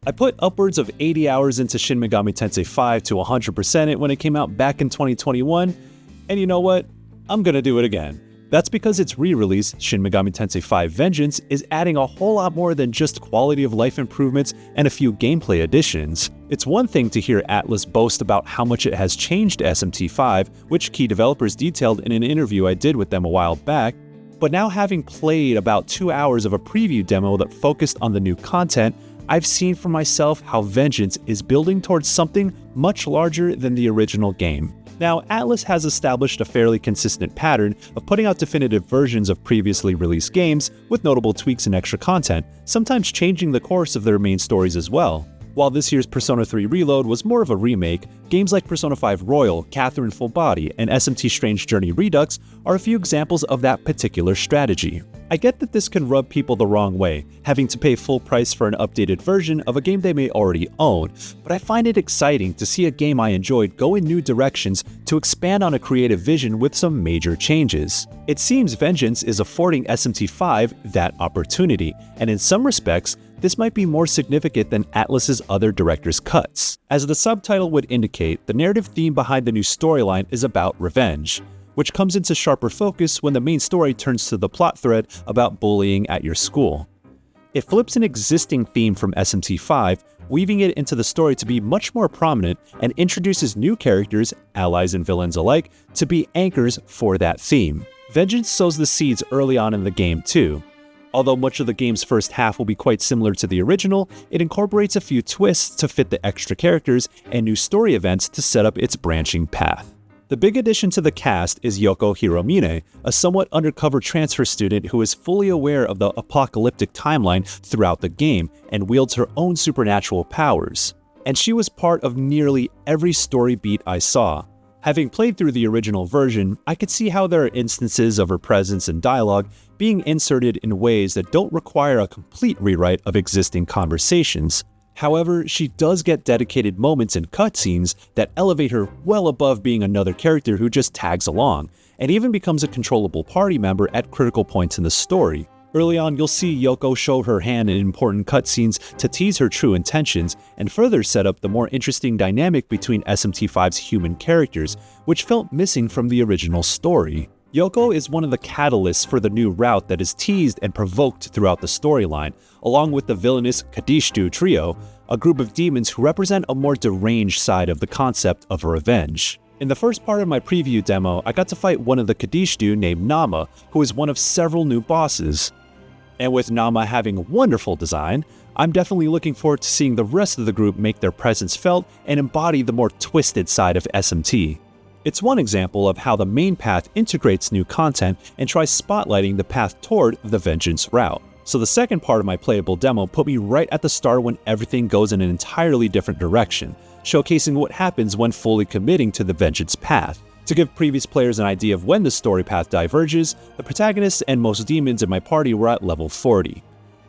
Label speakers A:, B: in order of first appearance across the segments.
A: I put upwards of 80 hours into Shin Megami Tensei V to 100% it when it came out back in 2021, and you know what? I'm gonna do it again. That's because its re-release, Shin Megami Tensei V Vengeance, is adding a whole lot more than just quality of life improvements and a few gameplay additions. It's one thing to hear Atlus boast about how much it has changed SMT V, which key developers detailed in an interview I did with them a while back, but now having played about 2 hours of a preview demo that focused on the new content, I've seen for myself how Vengeance is building towards something much larger than the original game. Now, Atlus has established a fairly consistent pattern of putting out definitive versions of previously released games with notable tweaks and extra content, sometimes changing the course of their main stories as well. While this year's Persona 3 Reload was more of a remake, games like Persona 5 Royal, Catherine Full Body, and SMT Strange Journey Redux are a few examples of that particular strategy. I get that this can rub people the wrong way, having to pay full price for an updated version of a game they may already own, but I find it exciting to see a game I enjoyed go in new directions to expand on a creative vision with some major changes. It seems Vengeance is affording SMT V that opportunity, and in some respects, this might be more significant than Atlus's other director's cuts. As the subtitle would indicate, the narrative theme behind the new storyline is about revenge, which comes into sharper focus when the main story turns to the plot thread about bullying at your school. It flips an existing theme from SMT V, weaving it into the story to be much more prominent and introduces new characters, allies and villains alike, to be anchors for that theme. Vengeance sows the seeds early on in the game too. Although much of the game's first half will be quite similar to the original, it incorporates a few twists to fit the extra characters and new story events to set up its branching path. The big addition to the cast is Yoko Hiromine, a somewhat undercover transfer student who is fully aware of the apocalyptic timeline throughout the game and wields her own supernatural powers. And she was part of nearly every story beat I saw. Having played through the original version, I could see how there are instances of her presence and dialogue being inserted in ways that don't require a complete rewrite of existing conversations. However, she does get dedicated moments and cutscenes that elevate her well above being another character who just tags along, and even becomes a controllable party member at critical points in the story. Early on, you'll see Yoko show her hand in important cutscenes to tease her true intentions, and further set up the more interesting dynamic between SMT V's human characters, which felt missing from the original story. Yoko is one of the catalysts for the new route that is teased and provoked throughout the storyline, along with the villainous Kadishtu trio, a group of demons who represent a more deranged side of the concept of revenge. In the first part of my preview demo, I got to fight one of the Kadishtu named Nama, who is one of several new bosses. And with Nama having wonderful design, I'm definitely looking forward to seeing the rest of the group make their presence felt and embody the more twisted side of SMT. It's one example of how the main path integrates new content and tries spotlighting the path toward the Vengeance route. So the second part of my playable demo put me right at the start when everything goes in an entirely different direction, showcasing what happens when fully committing to the Vengeance path. To give previous players an idea of when the story path diverges, the protagonists and most demons in my party were at level 40.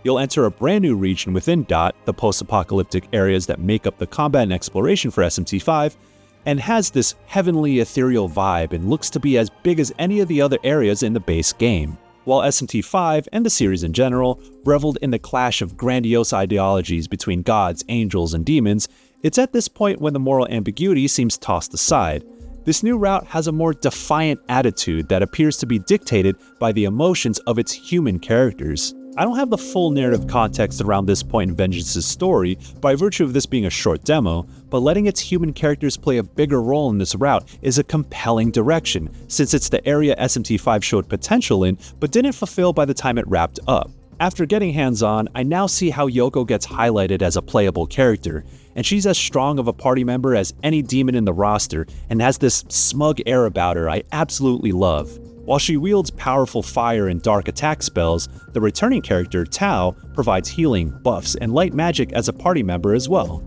A: You'll enter a brand new region within DOT, the post-apocalyptic areas that make up the combat and exploration for SMT V, and has this heavenly ethereal vibe and looks to be as big as any of the other areas in the base game. While SMT V, and the series in general, reveled in the clash of grandiose ideologies between gods, angels, and demons, it's at this point when the moral ambiguity seems tossed aside. This new route has a more defiant attitude that appears to be dictated by the emotions of its human characters. I don't have the full narrative context around this point in Vengeance's story by virtue of this being a short demo, but letting its human characters play a bigger role in this route is a compelling direction, since it's the area SMT V showed potential in, but didn't fulfill by the time it wrapped up. After getting hands-on, I now see how Yoko gets highlighted as a playable character, and she's as strong of a party member as any demon in the roster, and has this smug air about her I absolutely love. While she wields powerful fire and dark attack spells, the returning character, Tao, provides healing, buffs, and light magic as a party member as well.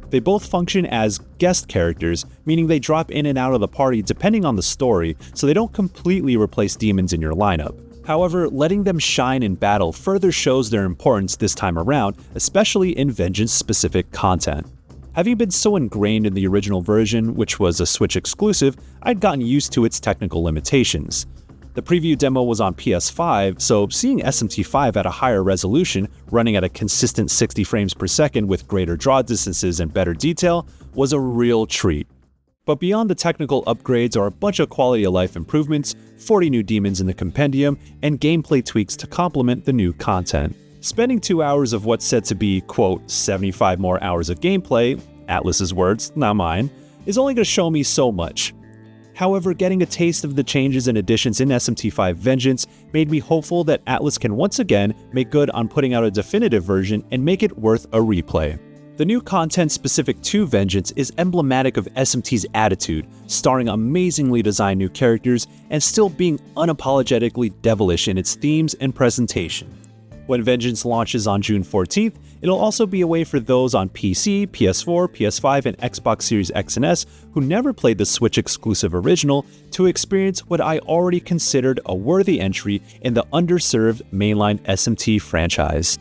A: They both function as guest characters, meaning they drop in and out of the party depending on the story, so they don't completely replace demons in your lineup. However, letting them shine in battle further shows their importance this time around, especially in Vengeance-specific content. Having been so ingrained in the original version, which was a Switch exclusive, I'd gotten used to its technical limitations. The preview demo was on PS5, so seeing SMT V at a higher resolution, running at a consistent 60 frames per second with greater draw distances and better detail, was a real treat. But beyond the technical upgrades are a bunch of quality of life improvements, 40 new demons in the compendium, and gameplay tweaks to complement the new content. Spending 2 hours of what's said to be, quote, 75 more hours of gameplay, Atlus's words, not mine, is only going to show me so much. However, getting a taste of the changes and additions in SMT V Vengeance made me hopeful that Atlus can once again make good on putting out a definitive version and make it worth a replay. The new content specific to Vengeance is emblematic of SMT's attitude, starring amazingly designed new characters and still being unapologetically devilish in its themes and presentation. When Vengeance launches on June 14th, it'll also be a way for those on PC, PS4, PS5, and Xbox Series X and S who never played the Switch-exclusive original to experience what I already considered a worthy entry in the underserved mainline SMT franchise.